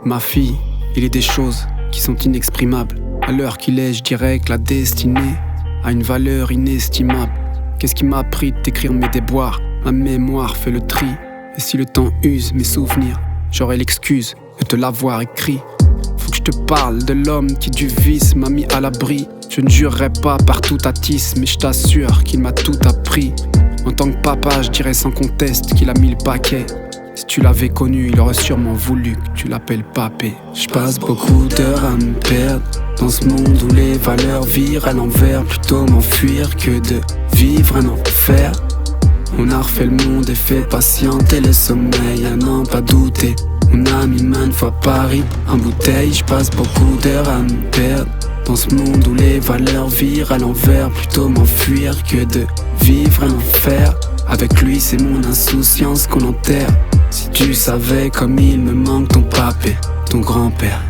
Ma fille, il est des choses qui sont inexprimables. À l'heure qu'il est, je dirais que la destinée a une valeur inestimable. Qu'est-ce qui m'a appris de t'écrire mes déboires? Ma mémoire fait le tri. Et si le temps use mes souvenirs, j'aurai l'excuse de te l'avoir écrit. Faut que je te parle de l'homme qui du vice m'a mis à l'abri. Je ne jurerai pas par tout atis, mais je t'assure qu'il m'a tout appris. En tant que papa, je dirais sans conteste qu'il a mis le paquet. Si tu l'avais connu, il aurait sûrement voulu que tu l'appelles papé. Je passe beaucoup d'heures à me perdre dans ce monde où les valeurs virent à l'envers. Plutôt m'enfuir que de vivre un enfer. On a refait le monde et fait patienter le sommeil, à n'en pas douter. On a mis maintes fois Paris en bouteille. Je passe beaucoup d'heures à me perdre dans ce monde où les valeurs virent à l'envers. Plutôt m'enfuir que de vivre un enfer. Avec lui c'est mon insouciance qu'on enterre. Si tu savais comme il me manque ton papé, ton grand-père.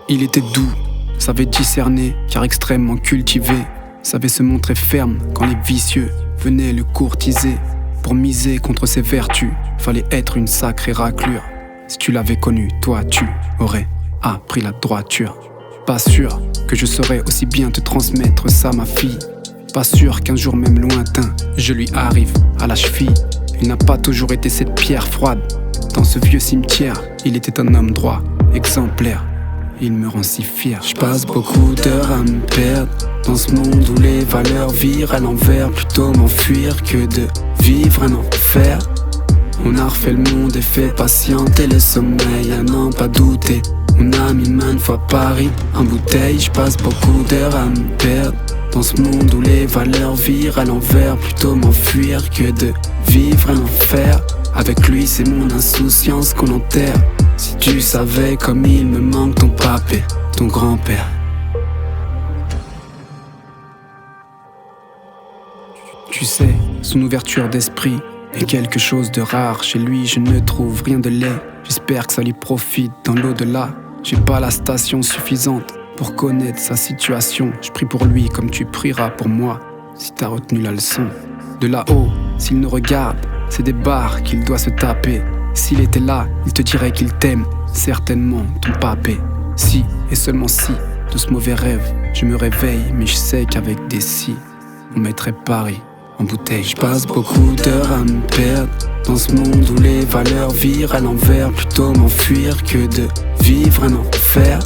Il était doux, savait discerner, car extrêmement cultivé. Savait se montrer ferme quand les vicieux venaient le courtiser. Pour miser contre ses vertus, fallait être une sacrée raclure. Si tu l'avais connu, toi tu aurais appris la droiture. Pas sûr que je saurais aussi bien te transmettre ça, ma fille. Pas sûr qu'un jour même lointain, je lui arrive à la cheville. Il n'a pas toujours été cette pierre froide. Dans ce vieux cimetière, il était un homme droit, exemplaire. Il me rend si fier. Je passe beaucoup d'heures à me perdre dans ce monde où les valeurs virent à l'envers. Plutôt m'enfuir que de vivre un enfer. On a refait le monde et fait patienter le sommeil, à n'en pas douter. On a mis maintes fois Paris en bouteille. Je passe beaucoup d'heures à me perdre dans ce monde où les valeurs virent à l'envers. Plutôt m'enfuir que de vivre un enfer. Avec lui c'est mon insouciance qu'on enterre. Si tu savais comme il me manque ton papé, ton grand-père. Tu sais, son ouverture d'esprit est quelque chose de rare. Chez lui je ne trouve rien de laid. J'espère que ça lui profite dans l'au-delà. J'ai pas la station suffisante pour connaître sa situation. Je prie pour lui comme tu prieras pour moi, si t'as retenu la leçon. De là-haut, s'il nous regarde, c'est des barres qu'il doit se taper. S'il était là, il te dirait qu'il t'aime, certainement ton papé. Si, et seulement si, de ce mauvais rêve, je me réveille. Mais je sais qu'avec des si, on mettrait Paris en bouteille. Je passe beaucoup d'heures à me perdre dans ce monde où les valeurs virent à l'envers. Plutôt m'enfuir que de vivre un enfer.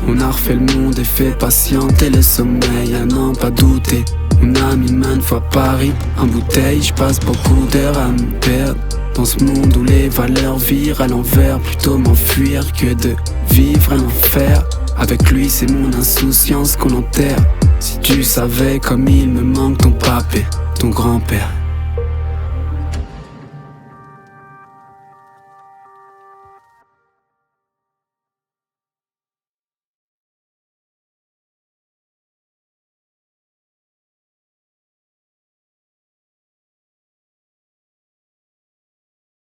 On a refait le monde et fait patienter le sommeil, à n'en pas douter. On a mis maintes fois Paris en bouteille. Je passe beaucoup d'heures à me perdre dans ce monde où les valeurs virent à l'envers. Plutôt m'enfuir que de vivre un enfer. Avec lui c'est mon insouciance qu'on enterre. Si tu savais comme il me manque ton papé, ton grand-père.